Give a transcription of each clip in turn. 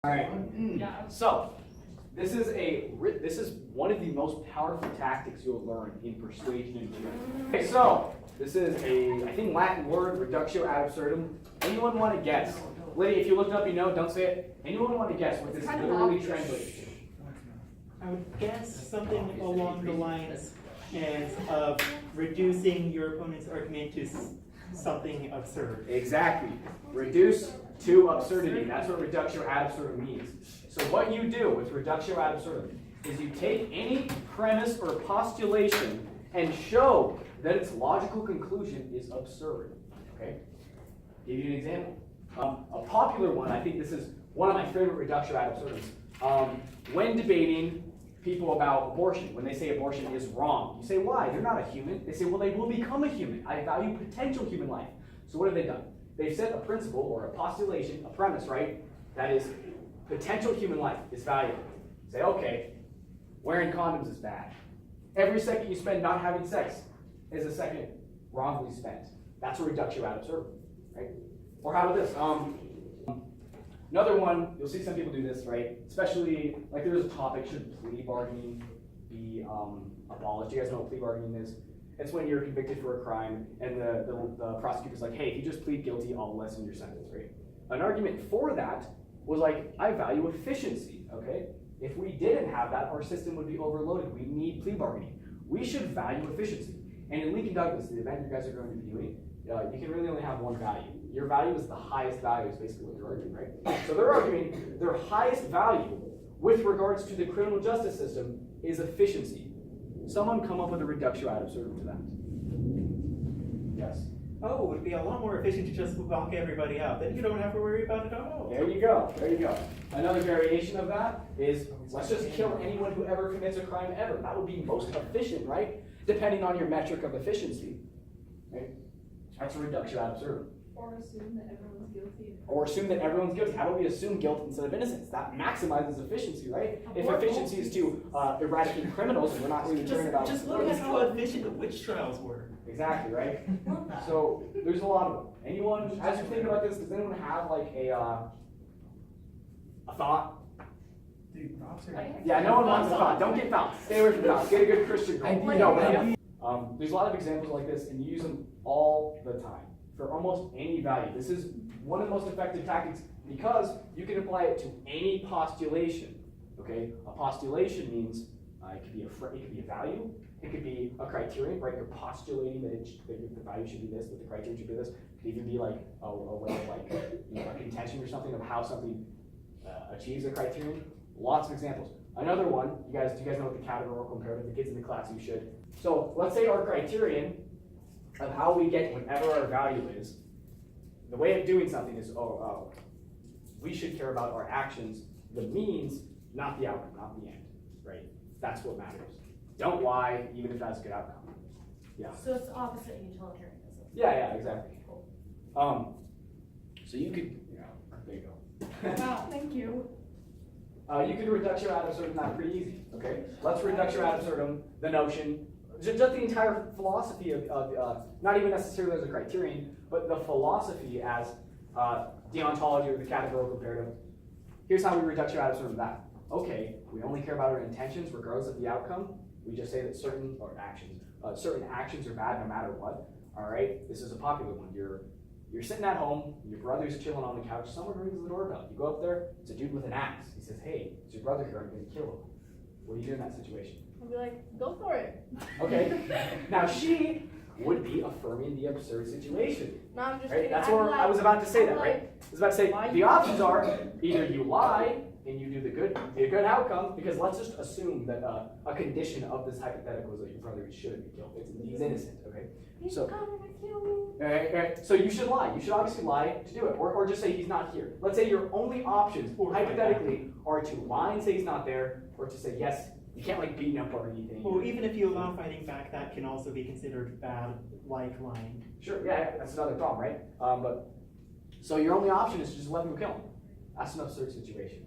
All right. So this is one of the most powerful tactics you'll learn in persuasion and tutoring. Okay, so this is I think Latin word, reductio ad absurdum. Anyone want to guess? Lydia, if you looked up, you know. Don't say it. Anyone want to guess what this literally translates to? I would guess something along the lines of reducing your opponent's argument to something absurd. Exactly. Reduce to absurdity. That's what reductio ad absurdum means. So what you do with reductio ad absurdum is you take any premise or postulation and show that its logical conclusion is absurd. Okay? Give you an example. A popular one, I think this is one of my favorite reductio ad absurdums. When debating people about abortion, when they say abortion is wrong, you say, why? They're not a human. They say, well, they will become a human. I value potential human life. So what have they done? They've set a principle or a postulation, a premise, right? That is, potential human life is valuable. Say, okay, wearing condoms is bad. Every second you spend not having sex is a second wrongfully spent. That's a reductio ad absurdum, right? Or how about this? Another one, you'll see some people do this, right? Especially, like there was a topic, should plea bargaining be abolished? You guys know what plea bargaining is? It's when you're convicted for a crime and the prosecutor's like, hey, if you just plead guilty, I'll lessen your sentence, right? An argument for that was like, I value efficiency, okay? If we didn't have that, our system would be overloaded. We need plea bargaining. We should value efficiency. And in Lincoln Douglas, the event you guys are going to be doing, you can really only have one value. Your value is the highest value, is basically what they're arguing, right? So they're arguing their highest value with regards to the criminal justice system is efficiency. Someone come up with a reductio ad absurdum to that. Yes? Oh, it would be a lot more efficient to just lock everybody out. Then you don't have to worry about it at all. There you go. There you go. Another variation of that is, let's just kill anyone who ever commits a crime ever. That would be most efficient, right? Depending on your metric of efficiency. Right? That's a reductio ad absurdum. Or assume that everyone's guilty. Or assume that everyone's guilty. How about we assume guilt instead of innocence? That maximizes efficiency, right? If efficiency is to eradicate criminals, and we're not really concerned about... Just look at how efficient the witch trials were. Exactly, right? So there's a lot of them. Anyone, as you're thinking about this, does anyone have like a thought? Yeah, no one wants a thought. Don't get thoughts. Stay away from thoughts. Get a good Christian girl. There's a lot of examples like this, and you use them all the time for almost any value. This is one of the most effective tactics because you can apply it to any postulation. Okay, a postulation means it could be a value, it could be a criterion, right? You're postulating that the value should be this, that the criterion should be this. It could even be like a way of like a contention or something of how something achieves a criterion. Lots of examples. Another one, do you guys know what the categorical imperative? The kids in the class, you should. So let's say our criterion of how we get whatever our value is, the way of doing something is, we should care about our actions, the means, not the outcome, not the end, right? That's what matters. Don't lie, even if that's a good outcome. Yeah. So it's opposite utilitarianism. Yeah, exactly. Cool. So you could, there you go. Wow, thank you. You could reductio ad absurdum that pretty easy, okay? Let's reductio ad absurdum the notion, just the entire philosophy of not even necessarily as a criterion, but the philosophy as deontology or the categorical imperative. Here's how we reductio ad absurdum that. Okay, we only care about our intentions regardless of the outcome. We just say that certain actions are bad no matter what. All right, this is a popular one. You're sitting at home, your brother's chilling on the couch, someone rings the doorbell. You go up there, it's a dude with an axe. He says, hey, it's your brother here, I'm gonna kill him. What do you do in that situation? I'll be like, go for it. Okay, now she would be affirming the absurd situation. No, I'm just right? kidding. That's what I was about to say that, right? I was about to say, the options are either you lie and you do the good outcome, because let's just assume that a condition of this hypothetical is that your brother shouldn't be killed. He's innocent, okay? He's So, coming to kill me. right. So you should lie. You should obviously lie to do it, or just say he's not here. Let's say your only options, hypothetically, are to lie and say he's not there, or to say yes. You can't like beat him up or anything. Well, even if you allow fighting back, that can also be considered bad, like lying. Sure, yeah, that's another problem, right? So your only option is to just let him kill him. That's an absurd situation.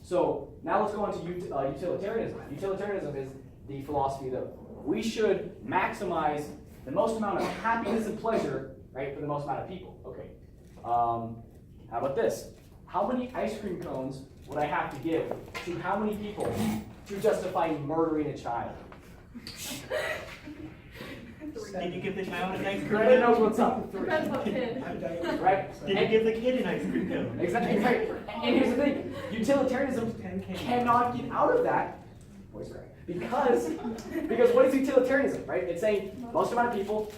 So now let's go on to utilitarianism. Utilitarianism is the philosophy that we should maximize the most amount of happiness and pleasure, right, for the most amount of people. Okay. How about this? How many ice cream cones would I have to give to how many people to justify murdering a child? Did you give the child an ice cream Brandon knows cone? what's up. Depends what kid. Right? Did you give the kid an ice cream cone? Exactly. Right. And here's the thing: utilitarianism cannot get out of that. Because what is utilitarianism, right? It's saying most amount of people,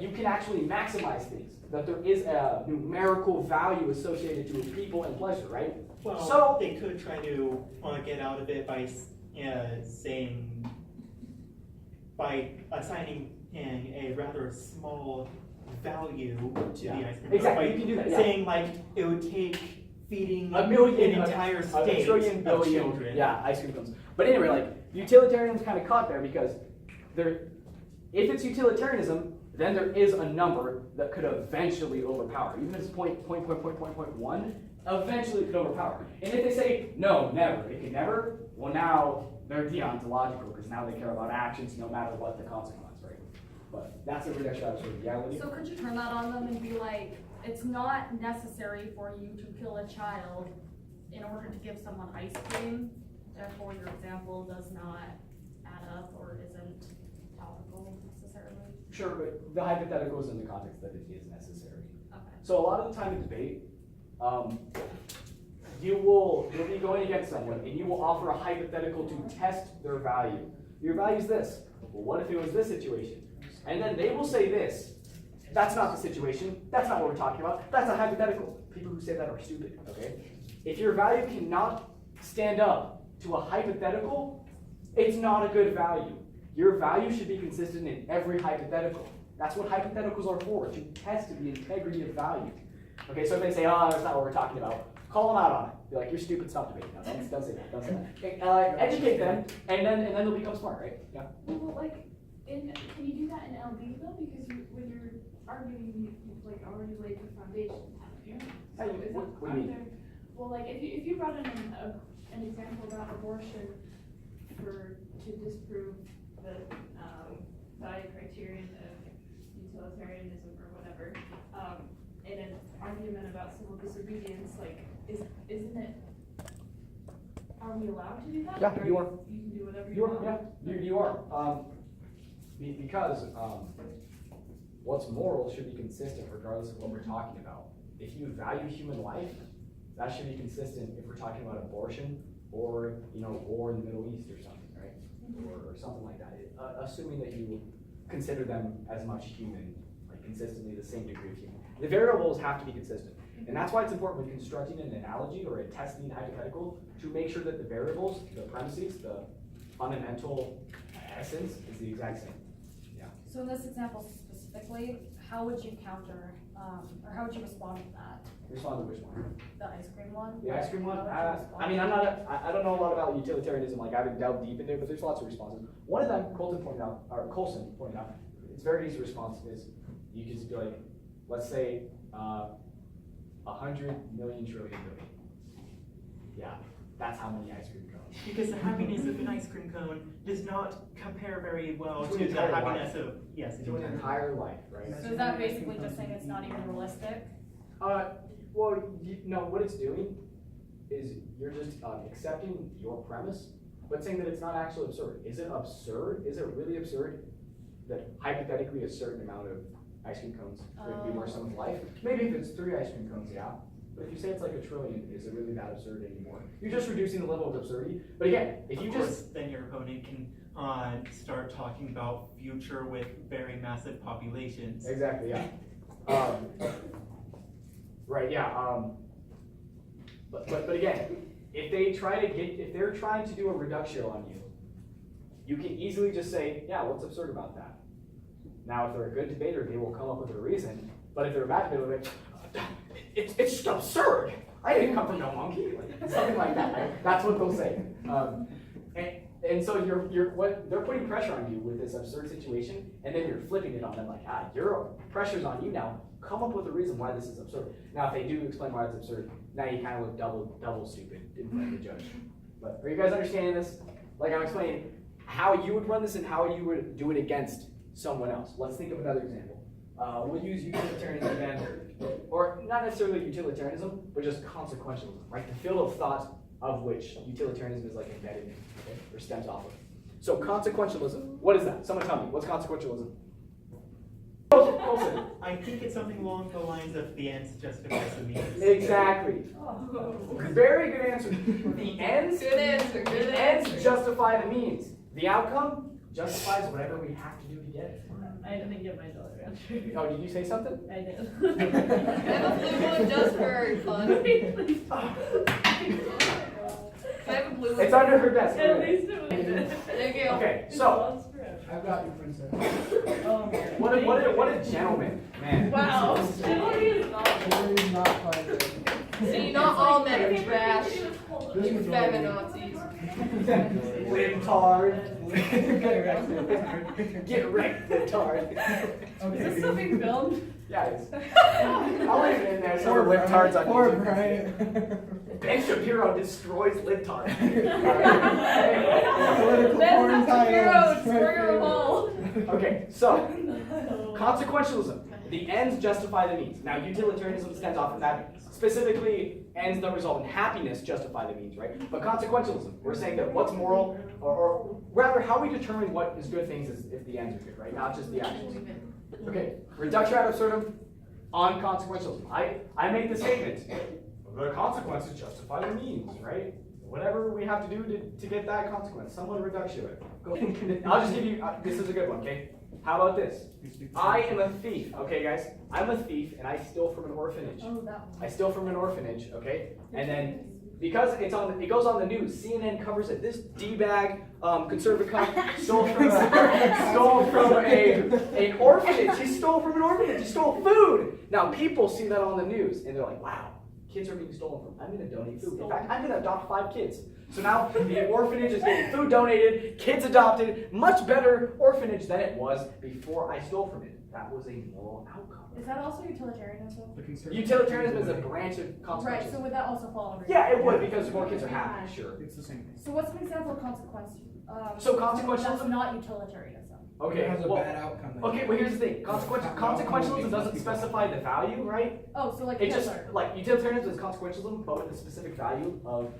you can actually maximize things. That there is a numerical value associated to people and pleasure, right? Well, So they could try to get out of it by by assigning a rather small value to the ice cream. Exactly, By you can do that. Yeah. Saying like it would take feeding A million, an entire a state trillion of billion, children. yeah, ice cream cones. But anyway, like utilitarianism's kind of caught there because if it's utilitarianism, then there is a number that could eventually overpower. Even if it's point one, eventually it could overpower. And if they say no, never, it can never, well now they're deontological because now they care about actions no matter what the consequence, right? But that's a reduction out of sort of reality. So could you turn that on them and be like, it's not necessary for you to kill a child in order to give someone ice cream, therefore your example does not add up or isn't topical necessarily? Sure, but the hypothetical is in the context that it is necessary. Okay. So a lot of the time in debate, you'll be going against someone and you will offer a hypothetical to test their value. Your value is this. Well, what if it was this situation? And then they will say this. That's not the situation. That's not what we're talking about. That's a hypothetical. People who say that are stupid, okay? If your value cannot stand up to a hypothetical, it's not a good value. Your value should be consistent in every hypothetical. That's what hypotheticals are for, to test the integrity of value. Okay, so if they say, oh, that's not what we're talking about, call them out on it. Be like, you're stupid, stop debating. No, don't say that, don't say that. Okay, educate them, and then they'll become smart, right? Yeah. Well, like, can you do that in LD though? Because when you're arguing, you've like already laid the foundation, haven't you? How do you- what do you mean? Well, like, if you brought in an example about abortion to disprove the value criterion of utilitarianism or whatever, in an argument about civil disobedience, like, isn't it? Are we allowed to do that? Yeah, Or you are. You can do whatever you You are, want. yeah, you are. Because what's moral should be consistent regardless of what we're talking about. If you value human life, that should be consistent if we're talking about abortion or war in the Middle East or something, right? Or something like that. Assuming that you consider them as much human, like consistently the same degree of human. The variables have to be consistent. And that's why it's important when constructing an analogy or a testing hypothetical to make sure that the variables, the premises, the fundamental essence is the exact same. Yeah. So in this example specifically, how would you counter, or how would you respond to that? Respond to which one? The ice cream one? The ice cream one? How would you respond? I mean, I don't know a lot about utilitarianism, like I haven't delved deep into it, but there's lots of responses. One of them, Coulson pointed out, it's very easy response is, you can just be like, let's say, 100 million trillion billion. Yeah, that's how many ice cream cones. Because the happiness of an ice cream cone does not compare very well To to an the entire happiness life. of, yes, To an entire life, right? So is that basically just saying it's not even realistic? Well, no, what it's doing is you're just accepting your premise, but saying that it's not actually absurd. Is it absurd? Is it really absurd that hypothetically a certain amount of ice cream cones could be worth someone's life? Maybe if it's 3 ice cream cones, yeah. But if you say it's like 1 trillion, is it really that absurd anymore? You're just reducing the level of absurdity. But again, if you just then your opponent can start talking about future with very massive populations. exactly, yeah. Right, yeah. But again, if they're trying to do a reductio on you, you can easily just say, yeah, what's absurd about that? Now, if they're a good debater, they will come up with a reason. But if they're a bad debater, it's just absurd. I didn't come from no monkey, like, something like that. Right? That's what they'll say. And so they're putting pressure on you with this absurd situation, and then you're flipping it on them like, your pressure's on you now. Come up with a reason why this is absurd. Now, if they do explain why it's absurd, now you kind of look double stupid in front of the judge. But are you guys understanding this? Like I'm explaining how you would run this and how you would do it against someone else. Let's think of another example. We'll use utilitarianism again, or not necessarily utilitarianism, but just consequentialism, right? The field of thought of which utilitarianism is like embedded in, okay, or stems off of. So consequentialism, what is that? Someone tell me, what's consequentialism? Colson. I think it's something along the lines of the ends justifies the means. Exactly. Very good answer. The ends, Good answer, good the ends justify the means. The outcome justifies whatever we have to do to get it. I didn't get my dollar answer. Oh, did you say something? I did. I have a blue one just for fun. Can I have a blue one? It's under her desk. At least it was good. Thank you. Okay, so I've got you, princess. Oh, man. what a gentleman, man. Wow. Chivalry is not Chivalry is not quite good. See, not all men are trash. This You was feminazis. Libtard. Get wrecked, libtard. Is this still being filmed? Yeah, it is. I'll leave it in there so the libtards on Poor YouTube. Brian. Ben Shapiro destroys libtard. Political porn titles. Shapiro, hole. Okay, so consequentialism. The ends justify the means. Now, utilitarianism stems off of that. Specifically, ends that result in happiness justify the means, right? But consequentialism, we're saying that what's moral, or rather, how we determine what is good things is if the ends are good, right? Not just the actions. Okay, reductio ad absurdum on consequentialism. I make the statement, the consequences justify the means, right? Whatever we have to do to get that consequence, someone reductio it. Go. I'll just give you, this is a good one, okay? How about this? I am a thief, okay guys? I'm a thief and I steal from an orphanage. Oh, that one. I steal from an orphanage, okay? And then, because it goes on the news, CNN covers it. This D-bag, conservative cunt stole from an orphanage. He stole from an orphanage. He stole food. Now people see that on the news and they're like, wow, kids are being stolen from. I'm going to donate food. In fact, I'm going to adopt 5 kids. So now the orphanage is getting food donated, kids adopted, much better orphanage than it was before I stole from it. That was a moral outcome. Is that also utilitarianism? Utilitarianism is a branch of Right, consequentialism. so would that also fall under? Yeah, it would because more kids are happy, sure. It's the same thing. So what's an example of consequence? So consequentialism- That's not utilitarianism. Okay, It has a well, bad outcome. then. okay, well here's the thing. Consequentialism doesn't specify the value, right? Oh, so like It just, Hitler. like, utilitarianism is consequentialism, but with a specific value of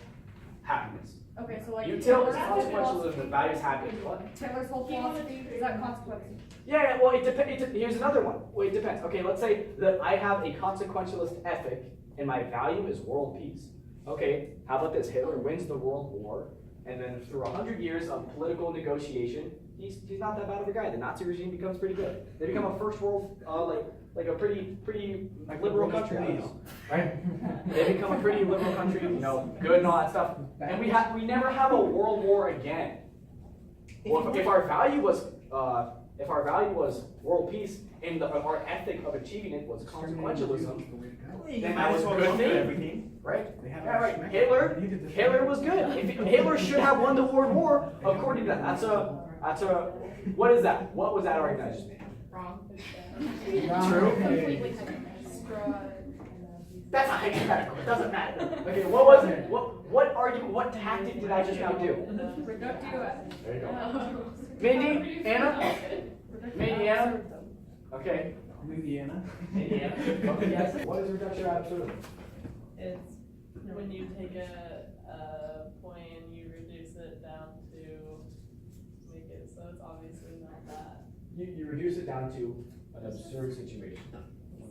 happiness. Okay, so like Util is Hitler's consequentialism that values happiness. What? Taylor's whole philosophy, is that consequence? Yeah, well, it depends. Here's another one. Well, it depends. Okay, let's say that I have a consequentialist ethic and my value is world peace. Okay, how about this? Hitler wins the World War, and then through 100 years of political negotiation, he's not that bad of a guy. The Nazi regime becomes pretty good. They become a first world, like a pretty liberal country, you know, right? They become a pretty liberal country, you know, good and all that stuff. And we never have a world war again. Well, if our value was world peace and our ethic of achieving it was consequentialism, then that was a good thing, everything. right? Yeah, right. Hitler was good. Hitler should have won the World War according to that. That's a what is that? What was that organized? Wrong. True. Completely That's a hypothetical. It doesn't matter. Okay, what was it? What argument? What tactic did I just now do? Reductio. There you go. Mindy, Anna. Mindy, Anna. Okay. Louisiana. Mindy, Anna. Okay, yes. What is reductio ad absurdum? It's when you take a point and you reduce it down to make it so it's obviously not that. You reduce it down to an absurd situation.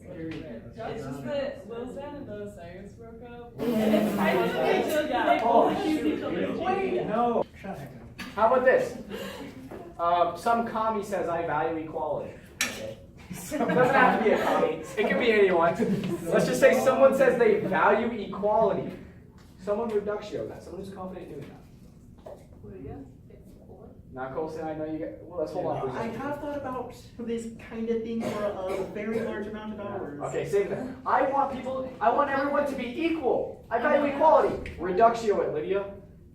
It's just that Lil San and those Cyrus broke up. Oh, Yeah. Wait, no. Shut heck up. How about this? Some commie says I value equality. Okay. It doesn't have to be a commie. It can be anyone. Let's just say someone says they value equality. Someone reductio that. Someone who's confident in doing that. Not Colson, I know you get. Well, let's hold on for a I second. have thought about this kind of thing for a very large amount of hours. Okay, save that. I want everyone to be equal. I value equality. Reductio it, Lydia.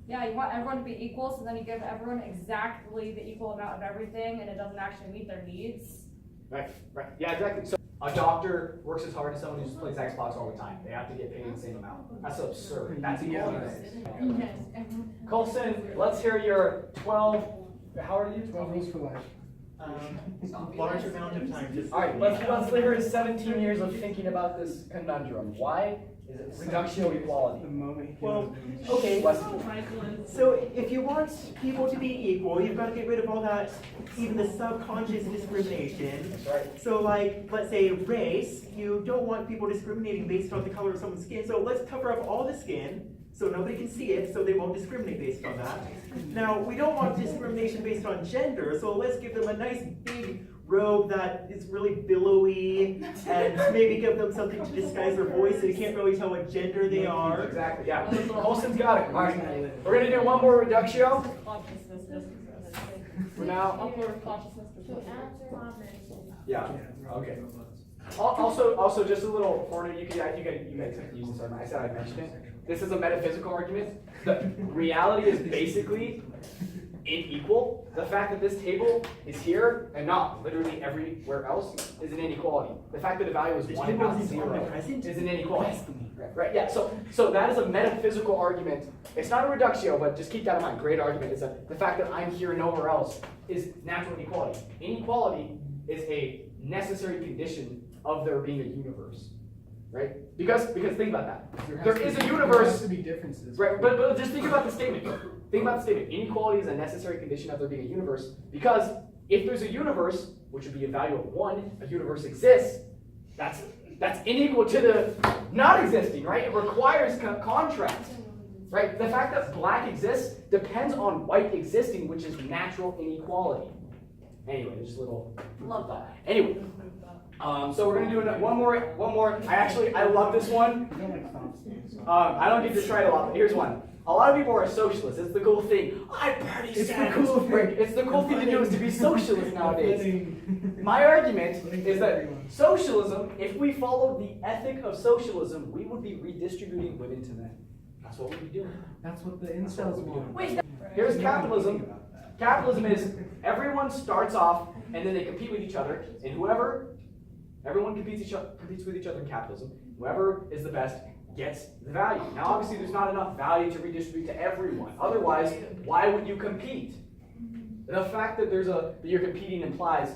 Yeah, you want everyone to be equal, so then you give everyone exactly the equal amount of everything, and it doesn't actually meet their needs. Right. Yeah, exactly. So a doctor works as hard as someone who just plays Xbox all the time. They have to get paid the same amount. That's absurd. That's equality. Colson, let's hear your 12. How old are you? 12 rules for life. Large amount of time. Just All right, let's hear his 17 years of thinking about this conundrum. Why is it reductio equality? The moment he Well, came okay. So So if you want people to be equal, you've got to get rid of all that, even the subconscious discrimination. That's right. So like, let's say race, you don't want people discriminating based on the color of someone's skin, so let's cover up all the skin, so nobody can see it, so they won't discriminate based on that. Now, we don't want discrimination based on gender, so let's give them a nice big robe that is really billowy, and maybe give them something to disguise their voice so you can't really tell what gender they are. Exactly, yeah. Colson's got it. All right. We're going to do one more reductio for now. Yeah, okay. Also, just a little corner, you guys can use this argument. I said I mentioned it. This is a metaphysical argument. The reality is basically unequal. The fact that this table is here and not literally everywhere else is an inequality. The fact that the value is 1 and not 0 is an inequality. Right, yeah, so that is a metaphysical argument. It's not a reductio, but just keep that in mind. Great argument is that the fact that I'm here and nowhere else is natural inequality. Inequality is a necessary condition of there being a universe, right? Because think about that. There is a universe. There has to be differences. Right, but just think about the statement. Think about the statement. Inequality is a necessary condition of there being a universe, because if there's a universe, which would be a value of 1, a universe exists, that's unequal to the not existing, right? It requires contrast, right? The fact that black exists depends on white existing, which is natural inequality. Anyway, just a little. Love that. Anyway, so we're gonna do one more. I love this one. I don't like Tom's games. I don't get to try it a lot, but here's one. A lot of people are socialists. It's the cool thing. I party It's the Saturdays. cool thing. It's the cool thing to do is to be socialist nowadays. My argument is that socialism, if we followed the ethic of socialism, we would be redistributing women to men. That's what we'd be doing. That's what the incels want. Wait, Here's capitalism. Capitalism is everyone starts off and then they compete with each other, and everyone competes with each other in capitalism. Whoever is the best gets the value. Now, obviously, there's not enough value to redistribute to everyone. Otherwise, why would you compete? The fact that you're competing implies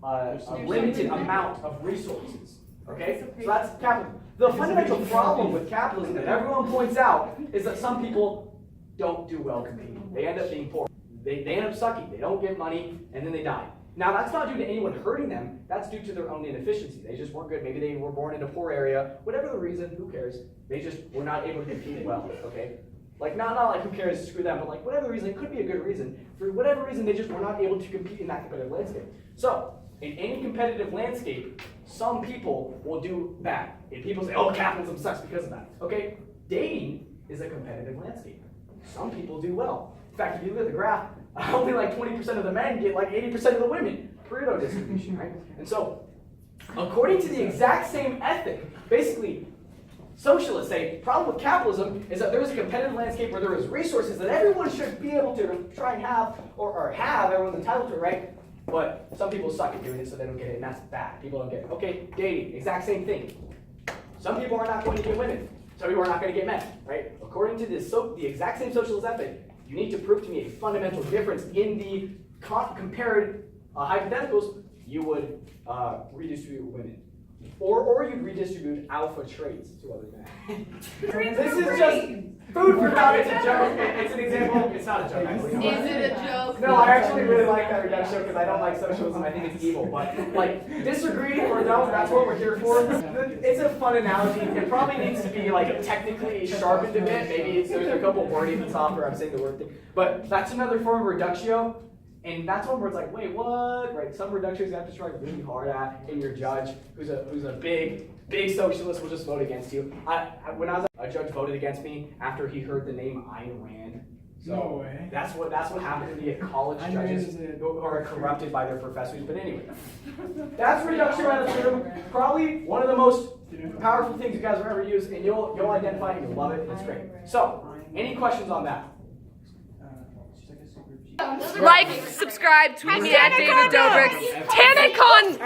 a limited amount of resources. Okay, so that's capitalism. The fundamental problem with capitalism that everyone points out is that some people don't do well competing. They end up being poor. They end up sucking. They don't get money, and then they die. Now, that's not due to anyone hurting them. That's due to their own inefficiency. They just weren't good. Maybe they were born in a poor area. Whatever the reason, who cares? They just were not able to compete well, okay? Like, not like who cares, screw them, but like whatever the reason, it could be a good reason. For whatever reason, they just were not able to compete in that competitive landscape. So, in any competitive landscape, some people will do bad. And people say, oh, capitalism sucks because of that, okay? Dating is a competitive landscape. Some people do well. In fact, if you look at the graph, only like 20% of the men get like 80% of the women. Pareto distribution, right? And so, according to the exact same ethic, basically, socialists say the problem with capitalism is that there is a competitive landscape where there is resources that everyone should be able to try and have, or have, everyone's entitled to, right? But some people suck at doing it, so they don't get it, and that's bad. People don't get it. Okay, dating, exact same thing. Some people are not going to get women. Some people are not going to get men, right? According to the exact same socialist ethic, you need to prove to me a fundamental difference in the compared hypotheticals. You would redistribute women. Or you'd redistribute alpha traits to other men. This is just food for thought. It's a joke. It's an example. It's not a joke, actually. Is it a joke? No, I actually really like that reduction because I don't like socialism. I think it's evil. But, like, disagree or don't, that's what we're here for. It's a fun analogy. It probably needs to be, like, technically sharpened a bit. Maybe there's a couple wording at the top where I'm saying the word thing. But that's another form of reductio. And that's one where it's like, wait, what? Right? Some reductions you have to try really hard at, and your judge, who's a big socialist, will just vote against you. When I was a judge voted against me after he heard the name Ayn Rand. So no way. That's what happens when you get college judges who are corrupted by their professors. But anyway, that's Reductio ad absurdum. Probably one of the most powerful things you guys will ever use, and you'll identify it and you'll love it. It's great. So, any questions on that? Like, subscribe, tweet me at David Dobrik. Tanacon!